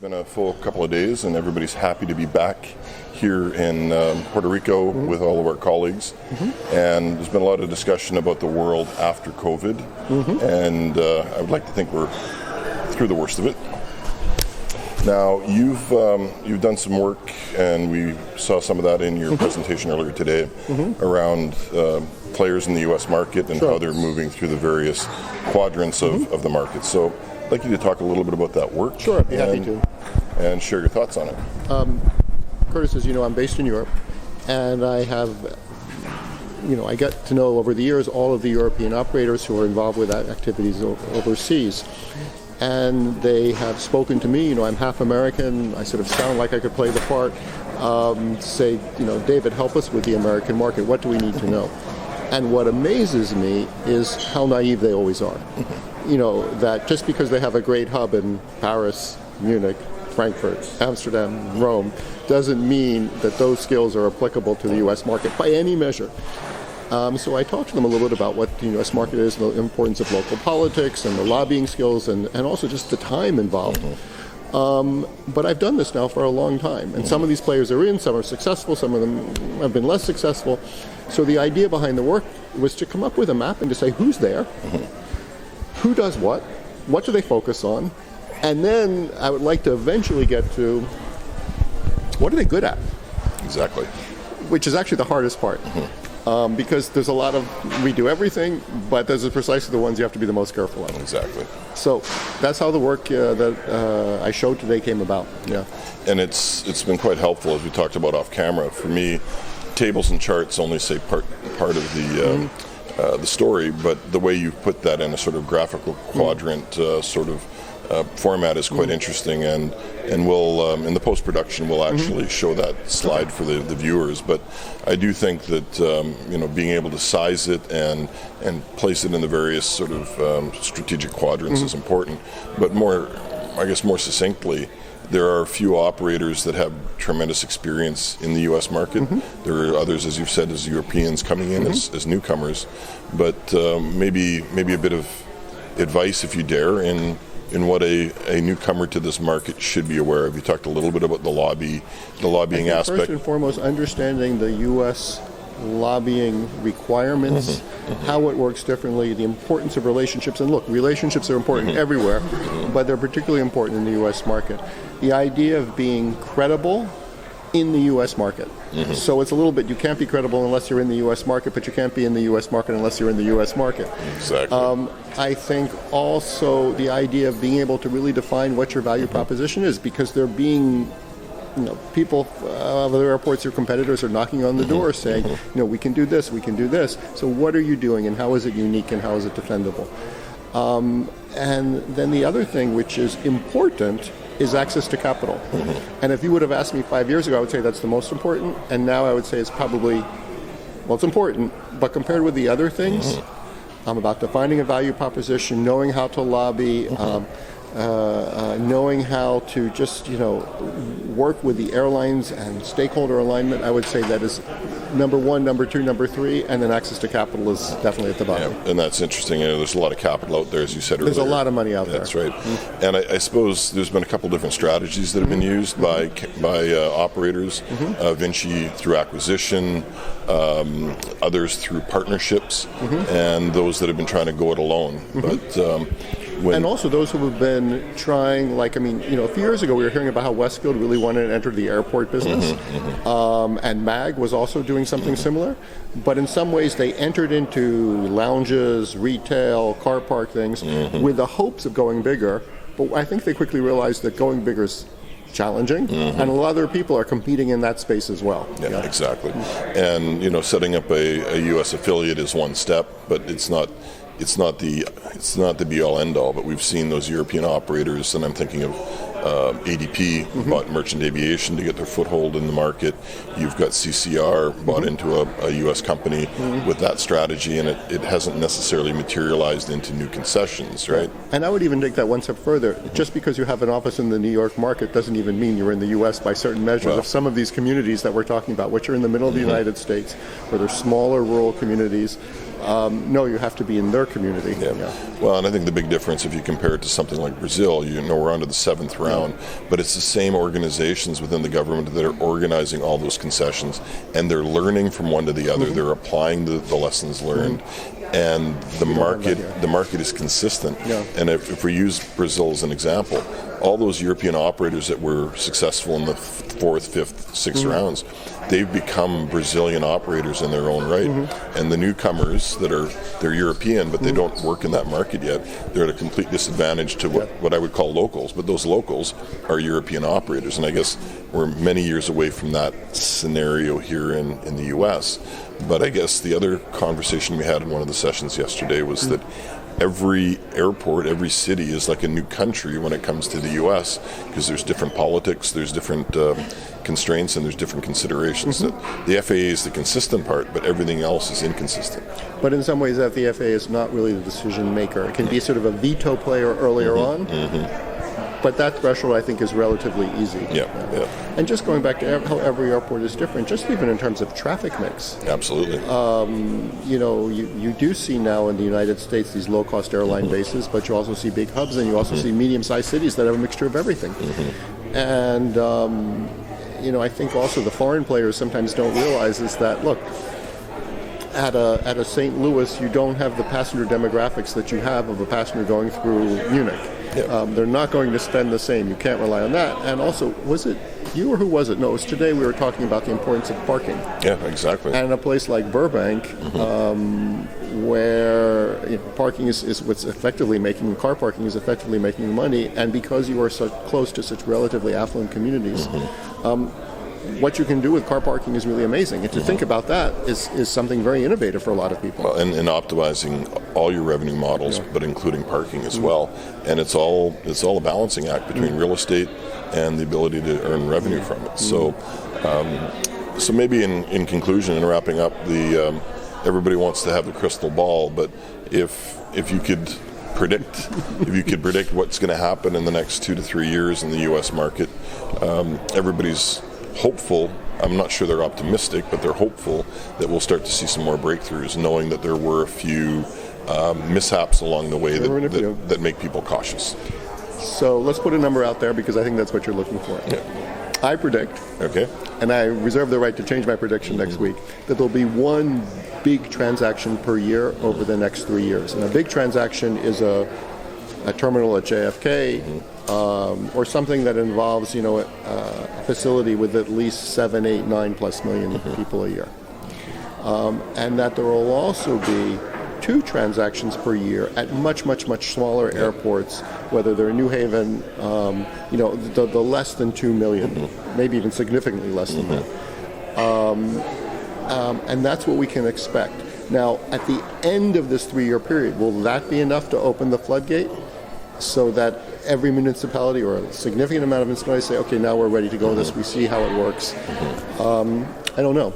been a full couple of days, and everybody's happy to be back here in Puerto Rico with all of our colleagues. And there's been a lot of discussion about the world after COVID, and I would like to think we're through the worst of it. Now, you've done some work, and we saw some of that in your presentation earlier today around players in the U.S. market and how they're moving through the various quadrants of the market. So I'd like you to talk a little bit about that work. Sure, I'd be happy to. And share your thoughts on it. Curtis, as you know, I'm based in Europe, and I have, I get to know over the years all of the European operators who are involved with activities overseas. And they have spoken to me, I'm half American, I sort of sound like I could play the part, say, David, help us with the American market, what do we need to know? And what amazes me is how naive they always are. That just because they have a great hub in Paris, Munich, Frankfurt, Amsterdam, Rome, doesn't mean that those skills are applicable to the U.S. market by any measure. So I talked to them a little bit about what the U.S. market is, the importance of local politics and the lobbying skills and also just the time involved. But I've done this now for a long time. And some of these players are in, some are successful, some of them have been less successful. So the idea behind the work was to come up with a map and to say who's there, who does what do they focus on, and then I would like to eventually get to what are they good at? Exactly. Which is actually the hardest part. Because there's a lot of, we do everything, but those are precisely the ones you have to be the most careful of. Exactly. So that's how the work that I showed today came about. Yeah. And it's been quite helpful, as we talked about off camera. For me, tables and charts only say part of the story, but the way you put that in a sort of graphical quadrant format is quite interesting, and we'll in the post-production we'll actually show that slide for the viewers. But I do think that being able to size it and place it in the various sort of strategic quadrants is important. But more succinctly, there are a few operators that have tremendous experience in the U.S. market. There are others, as you've said, as Europeans coming in as newcomers. But maybe a bit of advice, if you dare, in what a newcomer to this market should be aware of. You talked a little bit about the lobbying aspect. First and foremost, understanding the U.S. lobbying requirements, how it works differently, the importance of relationships. And look, relationships are important everywhere, but they're particularly important in the U.S. market. The idea of being credible in the U.S. market. So it's a little bit, you can't be credible unless you're in the U.S. market, but you can't be in the U.S. market unless you're in the U.S. market. Exactly. I think also the idea of being able to really define what your value proposition is, because they're being, people of other airports or competitors are knocking on the door saying, we can do this, we can do this. So what are you doing, and how is it unique, and how is it defendable? And then the other thing which is important is access to capital. And if you would have asked me 5 years ago, I would say that's the most important. And now I would say it's probably, it's important, but compared with the other things, about defining a value proposition, knowing how to lobby, knowing how to just, work with the airlines and stakeholder alignment, I would say that is number one, number two, number three, and then access to capital is definitely at the bottom. Yeah, and that's interesting. There's a lot of capital out there, as you said earlier. There's a lot of money out there. That's right. And I suppose there's been a couple different strategies that have been used by operators. Vinci through acquisition, others through partnerships, and those that have been trying to go it alone. But and also those who have been trying, a few years ago we were hearing about how Westfield really wanted to enter the airport business, and MAG was also doing something similar, but in some ways they entered into lounges, retail, car park things with the hopes of going bigger, but I think they quickly realized that going bigger is challenging, and a lot of other people are competing in that space as well. Yeah, exactly. And setting up a U.S. affiliate is one step, but it's not the be-all end-all, but we've seen those European operators, and I'm thinking of ADP bought Merchant Aviation to get their foothold in the market. You've got CCR bought into a U.S. company with that strategy, and it hasn't necessarily materialized into new concessions, right? And I would even take that one step further. Just because you have an office in the New York market doesn't even mean you're in the U.S. by certain measures. Of some of these communities that we're talking about, which are in the middle of the United States, where they're smaller rural communities, No, you have to be in their community. Well, and I think the big difference, if you compare it to something like Brazil, we're on to the 7th round, but it's the same organizations within the government that are organizing all those concessions, and they're learning from one to the other. They're applying the lessons learned. And the market is consistent. And if we use Brazil as an example, all those European operators that were successful in the 4th, 5th, 6th rounds, they've become Brazilian operators in their own right. And the newcomers they're European, but they don't work in that market yet. They're at a complete disadvantage to what I would call locals, but those locals are European operators. And I guess we're many years away from that scenario here in the U.S. But I guess the other conversation we had in one of the sessions yesterday was that every airport, every city is like a new country when it comes to the U.S. because there's different politics, there's different constraints, and there's different considerations. That the FAA is the consistent part, but everything else is inconsistent. But in some ways, that the FAA is not really the decision maker. It can be sort of a veto player earlier on. But that threshold, I think, is relatively easy. And just going back to how every airport is different, just even in terms of traffic mix. Absolutely. You do see now in the United States these low-cost airline bases, but you also see big hubs, and you also see medium-sized cities that have a mixture of everything. And, I think also the foreign players sometimes don't realize is that, look, at a St. Louis, you don't have the passenger demographics that you have of a passenger going through Munich. They're not going to spend the same. You can't rely on that. And also, was it you or who was it? No, it was today we were talking about the importance of parking. Yeah, exactly. And a place like Burbank, where parking is what's effectively making, car parking is effectively making money, and because you are so close to such relatively affluent communities, what you can do with car parking is really amazing. And to think about that is something very innovative for a lot of people. Well, and optimizing all your revenue models, but including parking as well. And it's all a balancing act between real estate and the ability to earn revenue from it. So maybe in conclusion and wrapping up, everybody wants to have the crystal ball, but if you could predict what's going to happen in the next 2 to 3 years in the U.S. market, everybody's hopeful. I'm not sure they're optimistic, but they're hopeful that we'll start to see some more breakthroughs, knowing that there were a few mishaps along the way that make people cautious. So let's put a number out there, because I think that's what you're looking for. I predict, and I reserve the right to change my prediction next week, that there'll be one big transaction per year over the next 3 years. And a big transaction is a terminal at JFK, or something that involves, a facility with at least 7, 8, 9+ million people a year. And that there will also be 2 transactions per year at much, much, much smaller airports, whether they're New Haven, the less than 2 million, maybe even significantly less than that. And that's what we can expect. Now, at the end of this 3-year period, will that be enough to open the floodgate so that every municipality or a significant amount of municipalities say, okay, now we're ready to go with this, we see how it works? I don't know,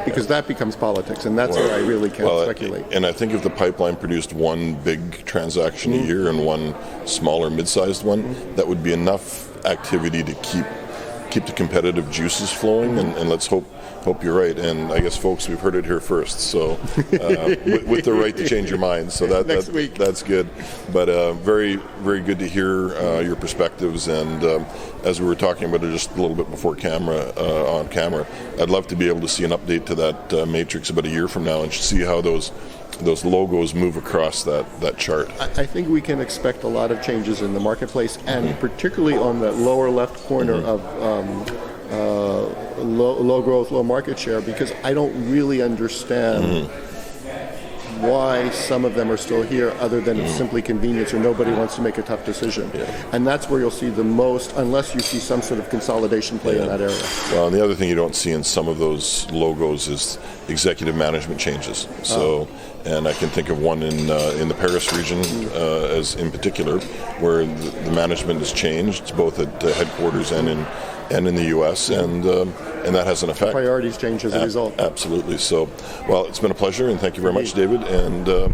because that becomes politics, and that's where I really can't speculate. And I think if the pipeline produced one big transaction a year and one smaller, mid-sized one, that would be enough activity to keep the competitive juices flowing, and let's hope you're right. And I guess, folks, we've heard it here first. So, with the right to change your mind. So next week. That's good. But very, very good to hear your perspectives. And as we were talking about it just a little bit before on camera, I'd love to be able to see an update to that matrix about a year from now and see how those logos move across that chart. I think we can expect a lot of changes in the marketplace, and particularly on that lower left corner of low growth, low market share, because I don't really understand why some of them are still here, other than it's simply convenience or nobody wants to make a tough decision. And that's where you'll see the most, unless you see some sort of consolidation play in that area. Well, and the other thing you don't see in some of those logos is executive management changes. So, and I can think of one in the Paris region as in particular, where the management has changed both at headquarters and in the U.S. and that has an effect. Priorities change as a result. Absolutely. So, well, it's been a pleasure, and thank you very much, David, and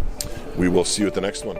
we will see you at the next one.